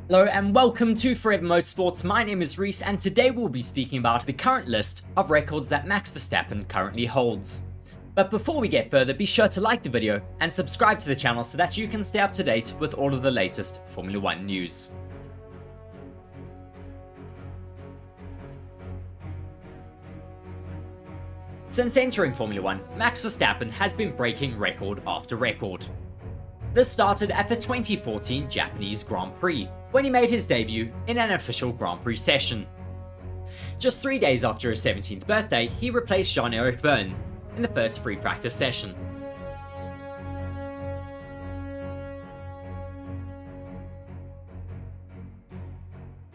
Hello and welcome to Forever Motorsports. My name is Reece and today we'll be speaking about the current list of records that Max Verstappen currently holds. But before we get further, be sure to like the video and subscribe to the channel so that you can stay up to date with all of the latest Formula 1 news. Since entering Formula 1, Max Verstappen has been breaking record after record. This started at the 2014 Japanese Grand Prix, when he made his debut in an official Grand Prix session. Just 3 days after his 17th birthday, he replaced Jean-Eric Vergne in the first free practice session.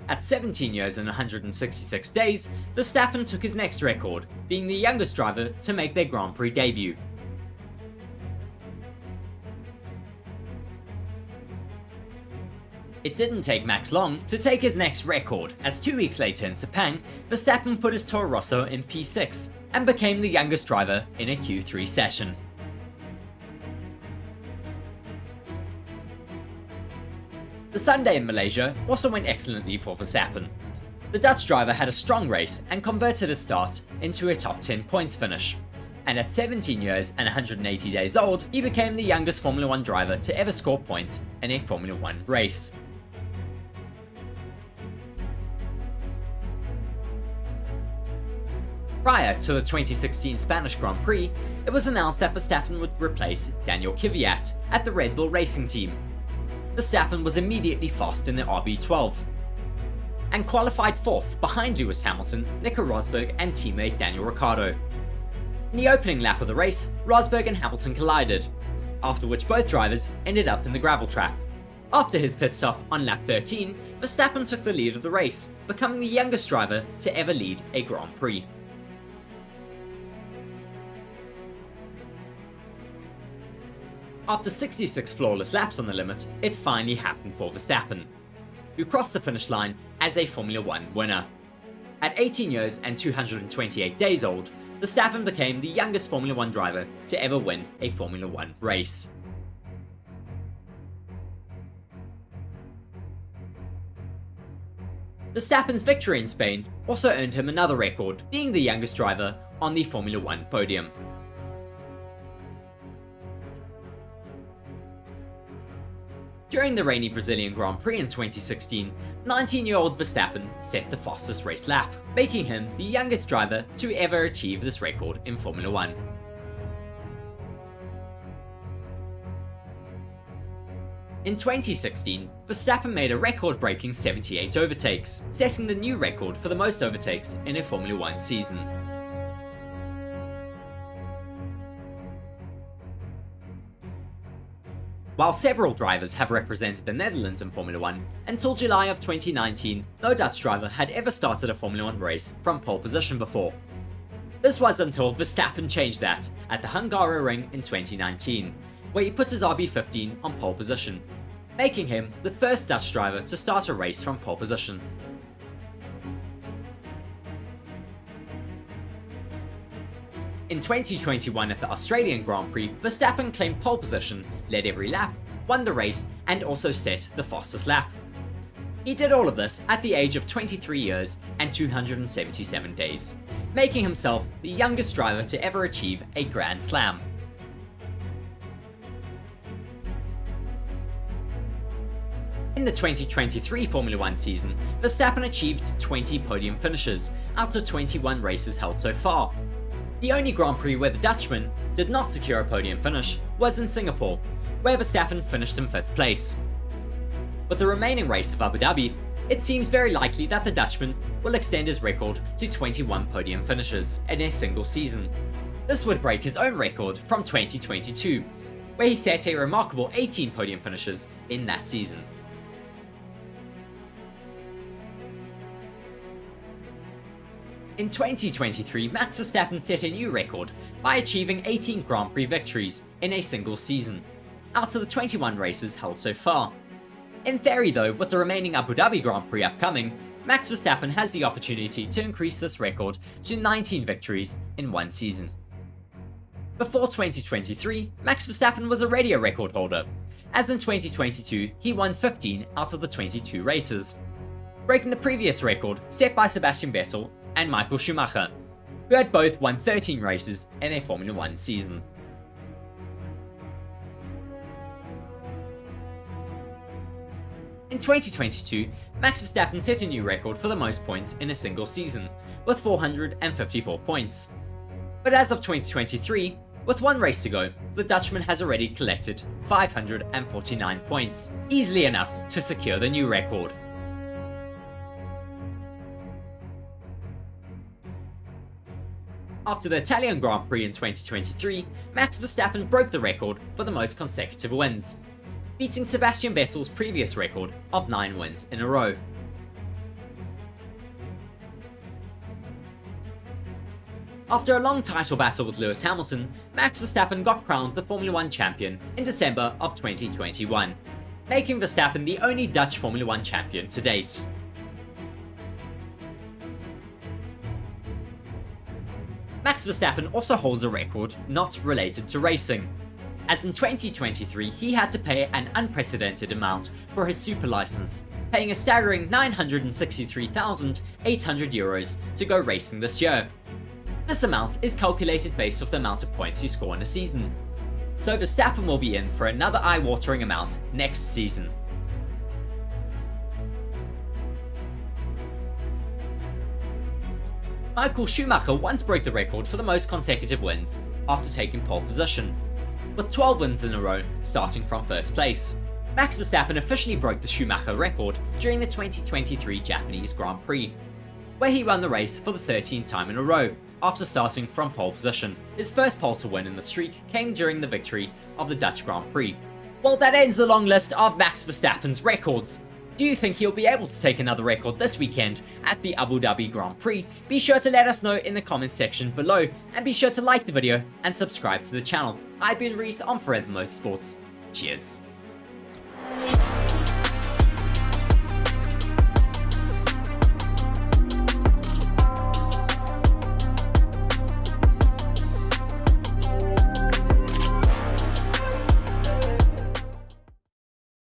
At 17 years and 166 days, Verstappen took his next record, being the youngest driver to make their Grand Prix debut. It didn't take Max long to take his next record, as 2 weeks later in Sepang, Verstappen put his Toro Rosso in P6 and became the youngest driver in a Q3 session. The Sunday in Malaysia also went excellently for Verstappen. The Dutch driver had a strong race and converted his start into a top 10 points finish. And at 17 years and 180 days old, he became the youngest Formula 1 driver to ever score points in a Formula 1 race. Prior to the 2016 Spanish Grand Prix, it was announced that Verstappen would replace Daniel Kvyat at the Red Bull Racing team. Verstappen was immediately fast in the RB12 and qualified 4th behind Lewis Hamilton, Nico Rosberg and teammate Daniel Ricciardo. In the opening lap of the race, Rosberg and Hamilton collided, after which both drivers ended up in the gravel trap. After his pit stop on lap 13, Verstappen took the lead of the race, becoming the youngest driver to ever lead a Grand Prix. After 66 flawless laps on the limit, it finally happened for Verstappen, who crossed the finish line as a Formula 1 winner. At 18 years and 228 days old, Verstappen became the youngest Formula 1 driver to ever win a Formula 1 race. Verstappen's victory in Spain also earned him another record, being the youngest driver on the Formula 1 podium. During the rainy Brazilian Grand Prix in 2016, 19-year-old Verstappen set the fastest race lap, making him the youngest driver to ever achieve this record in Formula 1. In 2016, Verstappen made a record-breaking 78 overtakes, setting the new record for the most overtakes in a Formula 1 season. While several drivers have represented the Netherlands in Formula 1, until July of 2019, no Dutch driver had ever started a Formula 1 race from pole position before. This was until Verstappen changed that at the Hungaroring in 2019, where he put his RB15 on pole position, making him the first Dutch driver to start a race from pole position. In 2021 at the Australian Grand Prix, Verstappen claimed pole position, led every lap, won the race, and also set the fastest lap. He did all of this at the age of 23 years and 277 days, making himself the youngest driver to ever achieve a Grand Slam. In the 2023 Formula 1 season, Verstappen achieved 20 podium finishes out of 21 races held so far. The only Grand Prix where the Dutchman did not secure a podium finish was in Singapore, where Verstappen finished in 5th place. With the remaining race of Abu Dhabi, it seems very likely that the Dutchman will extend his record to 21 podium finishes in a single season. This would break his own record from 2022, where he set a remarkable 18 podium finishes in that season. In 2023, Max Verstappen set a new record by achieving 18 Grand Prix victories in a single season, out of the 21 races held so far. In theory though, with the remaining Abu Dhabi Grand Prix upcoming, Max Verstappen has the opportunity to increase this record to 19 victories in one season. Before 2023, Max Verstappen was already a record holder, as in 2022 he won 15 out of the 22 races, breaking the previous record set by Sebastian Vettel and Michael Schumacher, who had both won 13 races in their Formula 1 season. In 2022, Max Verstappen set a new record for the most points in a single season, with 454 points. But as of 2023, with one race to go, the Dutchman has already collected 549 points, easily enough to secure the new record. After the Italian Grand Prix in 2023, Max Verstappen broke the record for the most consecutive wins, beating Sebastian Vettel's previous record of 9 wins in a row. After a long title battle with Lewis Hamilton, Max Verstappen got crowned the Formula 1 champion in December of 2021, making Verstappen the only Dutch Formula 1 champion to date. Max Verstappen also holds a record not related to racing, as in 2023 he had to pay an unprecedented amount for his super license, paying a staggering €963,800 to go racing this year. This amount is calculated based off the amount of points you score in a season, so Verstappen will be in for another eye-watering amount next season. Michael Schumacher once broke the record for the most consecutive wins after taking pole position, with 12 wins in a row starting from first place. Max Verstappen officially broke the Schumacher record during the 2023 Japanese Grand Prix, where he won the race for the 13th time in a row after starting from pole position. His first pole to win in the streak came during the victory of the Dutch Grand Prix. Well, that ends the long list of Max Verstappen's records. Do you think he'll be able to take another record this weekend at the Abu Dhabi Grand Prix? Be sure to let us know in the comments section below, and be sure to like the video and subscribe to the channel. I've been Reece on Forever Motorsports. Cheers.